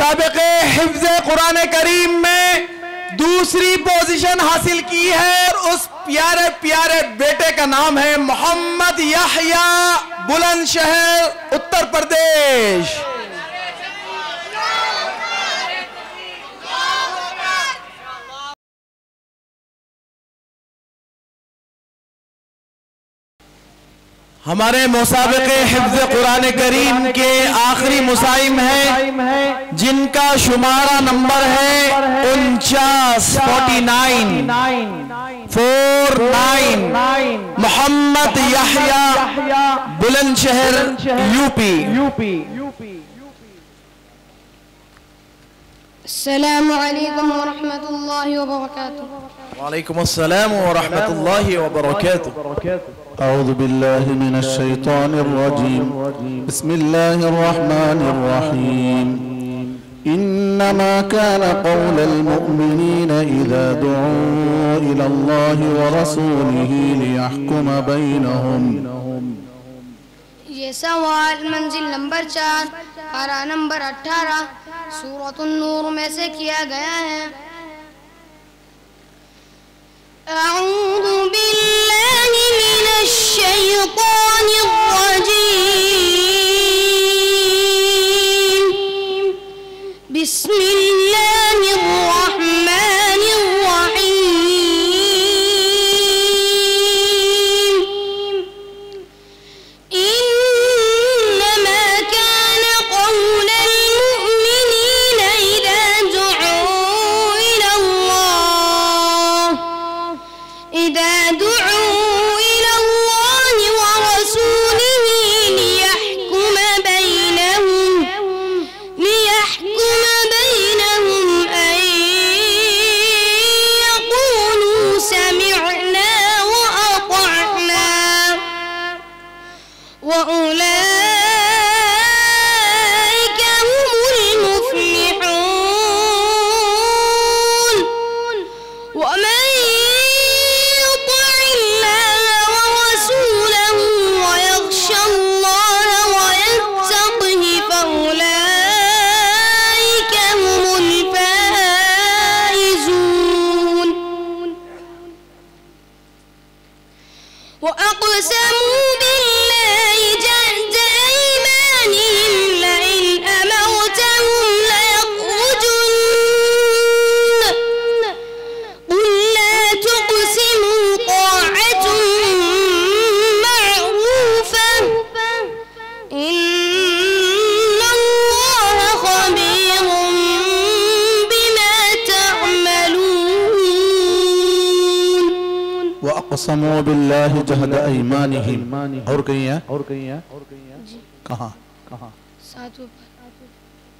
मुसाबिक़े हिफ्ज़ कुरान करीम में दूसरी पोजीशन हासिल की है और उस प्यारे प्यारे बेटे का नाम है मोहम्मद याहिया, बुलंदशहर, उत्तर प्रदेश। हमारे मुसाबिक़े हिफ्ज़ कुरान करीम के आखिरी मुसाइम है जिनका शुमारा नंबर है 49 मोहम्मद याहिया, बुलंदशहर, यूपी। अस्सलामु अलैकुम व रहमतुल्लाहि व बरकातुहू। वालेकुम अस्सलाम व रहमतुल्लाहि व बरकातुहू। अऊज़ु बिल्लाहि मिनश शैतानिर रजीम। बिस्मिल्लाहिर रहमानिर रहीम। इन्नमा कान क़ौलल मुअ्मिनीना इज़ा दुऊ इलल्लाहि व रसूलिही लियहकुम बैनहुम। ये सवाल मंजिल नंबर 4 पारा नंबर 18 सूरतुन नूर में से किया गया है। अऊज़ु बिल्लाहि मिनश शैतानिर रजीम। बिस्मिल्लाहिर रहमानिर रहीम। इन्नमा कान क़ौलल मुअ्मिनीना इज़ा दुऊ इलल्लाहि व रसूलिही लियहकुम बैनहुम अन यक़ूलू समिअना व अतअना व उलाइका हुमुल मुफ़्लिहून। वमन युति' अल्लाह व रसूलहु व यख़्शा अल्लाह व यत्तक़िहि फ़उलाइका हुमुल फ़ाइज़ून। وأقسموا بالله جهد أيمانهم لئن أمرتهم ليخرجن قل لا تقسموا طاعة معروفة إن الله خبير بما تعملون। वअक़समू बिल्लाहि जहद ऐमानिहिम। और कहीं है? कहाँ?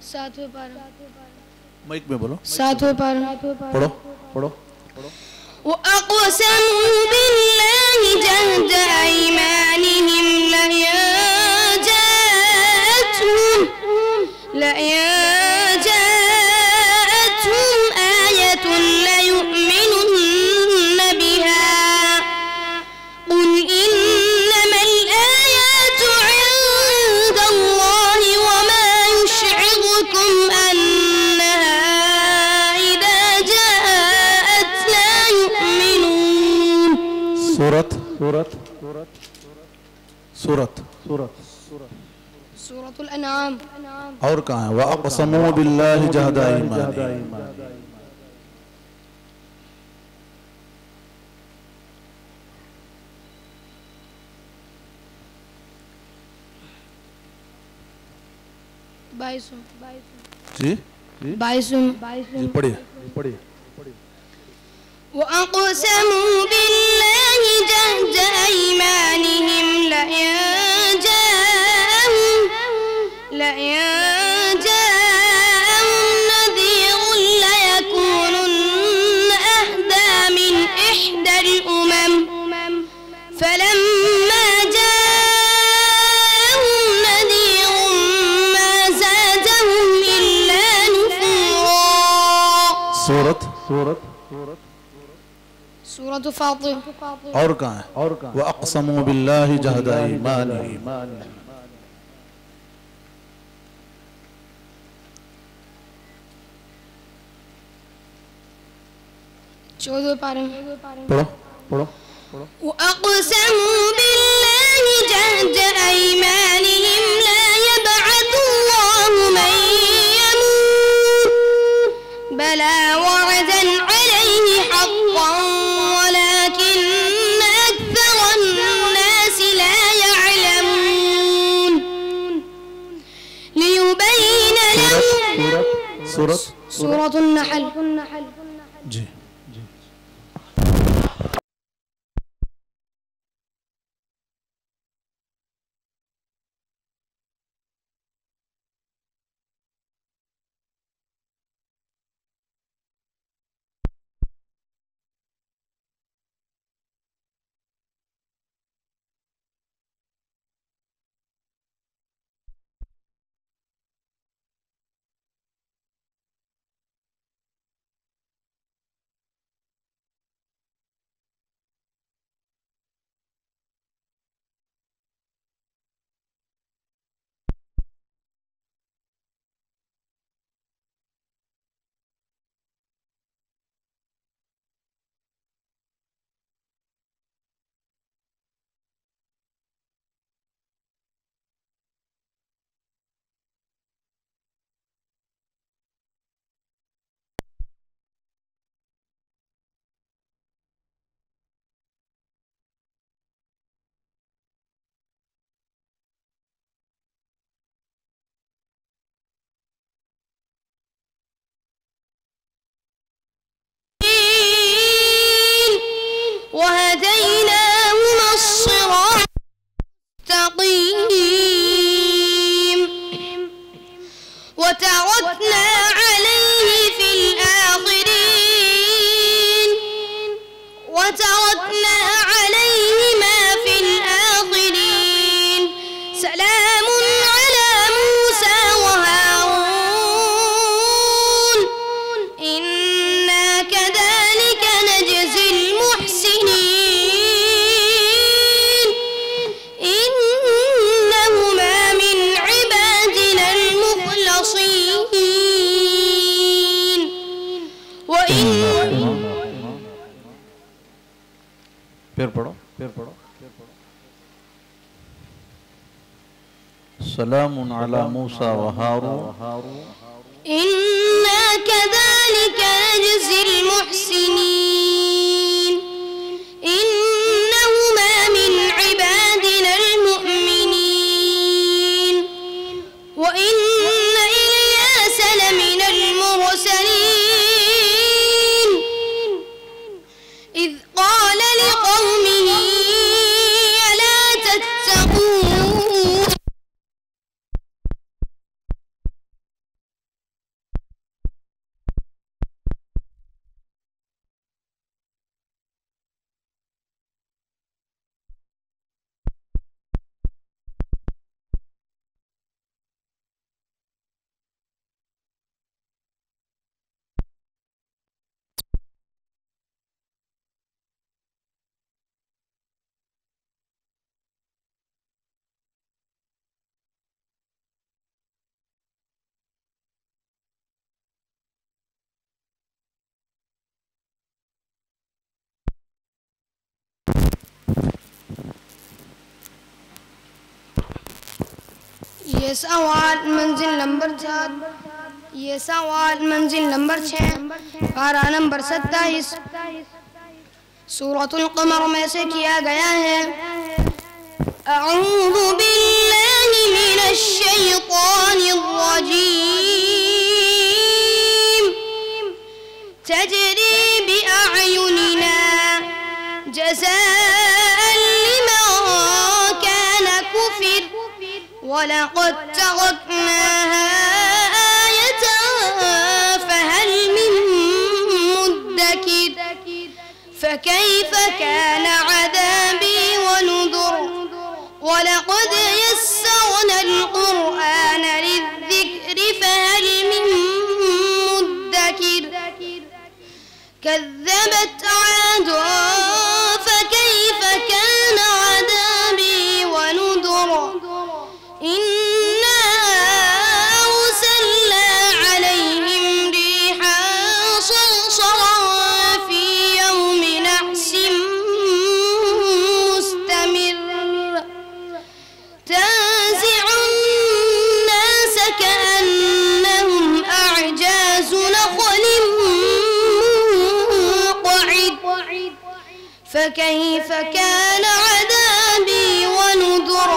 सातवें पारा। माइक में बोलो। सातवें पारा। पढ़ो। وأقسموا بالله جهد أيمانهم لئن جاءتهم آية ليؤمنن بها قل إنما الآيات عند الله وما يشعركم أنها إذا جاءت لا يؤمنون। सूरतुल अनआम। और कहाँ है? वअक़समू बिल्लाहि जहद ऐमानिहिम। 22 पढ़िए। وأقسموا بالله جهد أيمانهم لئن جاءهم نذير ليكونن أهدى من إحدى الأمم فلما جاءهم نذير ما زادهم إلا نفورا। सूरत फातिर। और कहाँ है? वअक़समू बिल्लाहि जहद ऐमानिहिम। 14 पारे में पढ़ो पढ़ो وأقسموا بالله جهد أيمانهم لا يبعث الله من يموت بلى وعدا عليه حقا ولكن أكثر الناس لا يعلمون ليبين لهم سورة النحل जी وهديناهما الصراط المستقيم وتركنا عليه في الآخرين سلام على موسى وهارون إنا كذلك نجزي المحسنين إنهما من عبادنا المخلصين وإن फिर पढ़ो सलामुन अला मूसा व हारून إنا كذلك نجزي المحسنين إنهما من عبادنا المؤمنين وإن إلياس لمن المرسلين إذ قال لقومه ألا تتقون ये सवाल मंजिल नंबर 4 ये सवाल मंजिल नंबर 6 पारा नंबर 27 सूरतुल कमर में से किया गया है। अऊज़ु बिल्लाहि मिनश शैतानिर रजीम तजरी बिअयुनिना जज़ाअन लिमन कान कुफिर वलक़द तरक्नाहा आयत फहल मिन मुद्दकिर फकैफ कान अज़ाबी वनुज़ुर वलक़द यस्सरना القرآن للذكر فهل من مدكر كذبت عاد فكيف كان عذابي ونذر إنا أرسلنا عليهم ريحا صرصرا في فكيف كان عذابي ونذر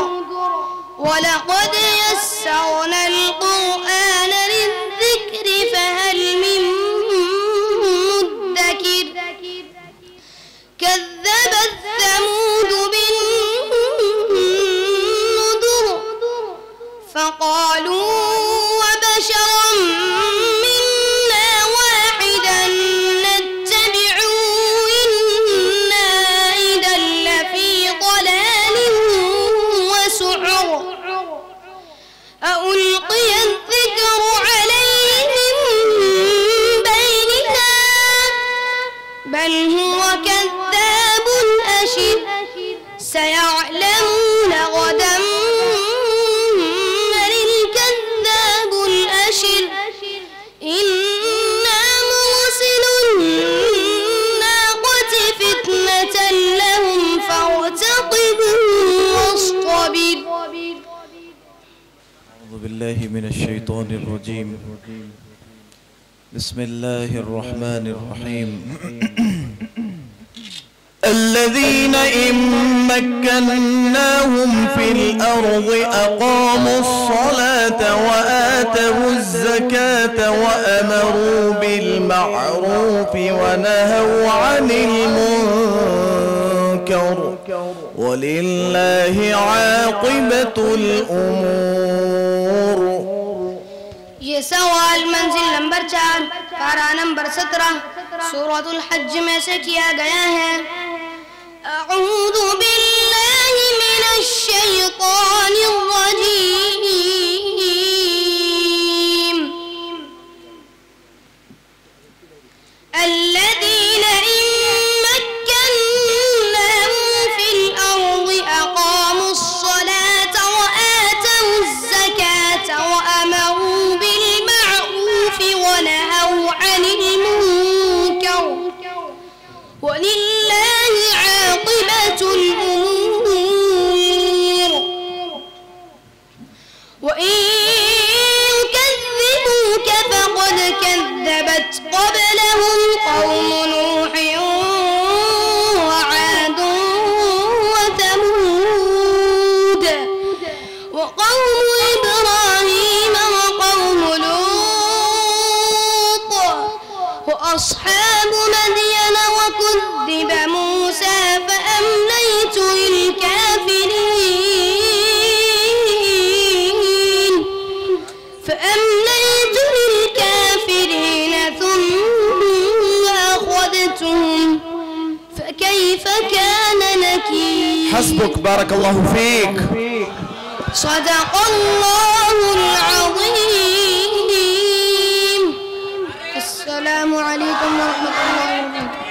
ولقد يسرنا القرآن للذكر فهل من مدكر كذبت ثمود بالنذر فقالوا وبشرا منا واحدا نتبعه إنا إذا لفي ضلال وسعر ألقي الذكر عليه من بيننا بل هو كذاب أشر سيعلمون غدا من الكذاب الأشر إنا مرسل الناقة فتنة لهم فارتقبوا واصطبر. أعوذ بالله من الشيطان الرجيم. بسم الله الرحمن الرحيم. الذين إن مكناهم في الأرض أقاموا الصلاة وآتوا الزكاة وأمروا بالمعروف ونهوا عن المنكر ولله عاقبة الأمور. ये सवाल मंजिल नंबर 4 पारा नंबर 17 सूरतुल हज में से किया गया है। अऊज़ु बिल्लाहि मिनश शैतानिर रजीम। الذين إن مكناهم في الأرض أقاموا الصلاة وآتوا الزكاة وأمروا بالمعروف ونهوا عن المنكر ولله عاقبة الأمور. وإن يكذبوك فقد كذبت قبلهم قوم نوح وعاد وثمود وقوم إبراهيم وقوم لوط وأصحاب مدين وكذب موسى فأمليت للكافرين ثم أخذتهم فكيف كان نكير. حسبك بارك الله فيك. صدق الله العظيم. السلام عليكم ورحمة الله وبركاته.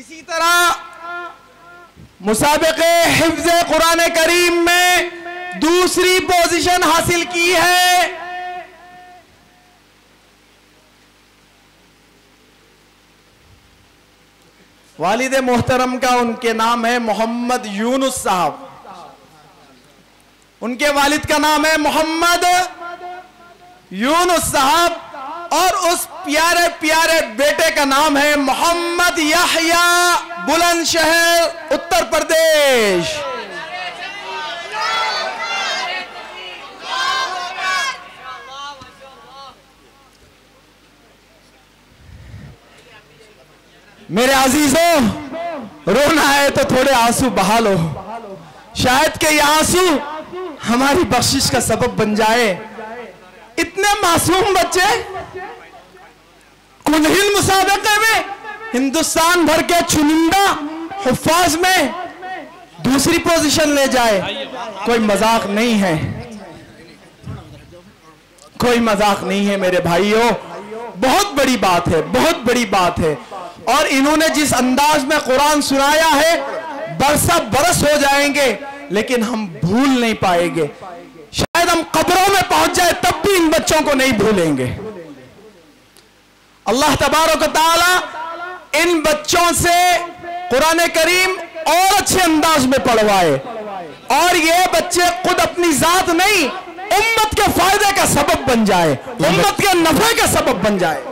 इसी तरह मुसाबिक़े हिफ्ज़ कुरान करीम में दूसरी पोजीशन हासिल की है वालिद मोहतरम का, उनके नाम है मोहम्मद यूनुस साहब। उनके वालिद का नाम है मोहम्मद यूनुस साहब और उस प्यारे प्यारे बेटे का नाम है मोहम्मद याह्या, बुलंदशहर उत्तर प्रदेश। मेरे अजीजों, रोना है तो थोड़े आंसू बहा लो, शायद कि ये आंसू हमारी बख्शिश का सबब बन जाए। इतने मासूम बच्चे कुनहिल मुसाबके में हिंदुस्तान भर के चुनिंदा हुफ्फाज में दूसरी पोजीशन ले जाए, कोई मजाक नहीं है, कोई मजाक नहीं है मेरे भाइयों। बहुत बड़ी बात है, बहुत बड़ी बात है। और इन्होंने जिस अंदाज में कुरान सुनाया है, बरसा बरस हो जाएंगे लेकिन हम भूल नहीं पाएंगे। शायद हम कब्रों में पहुंच जाए तब भी इन बच्चों को नहीं भूलेंगे। अल्लाह तबारक व तआला इन बच्चों से कुरान करीम और अच्छे अंदाज में पढ़वाए और ये बच्चे खुद अपनी जात नहीं, उम्मत के फायदे का सबब बन जाए, उम्मत के नफे का सबब बन जाए।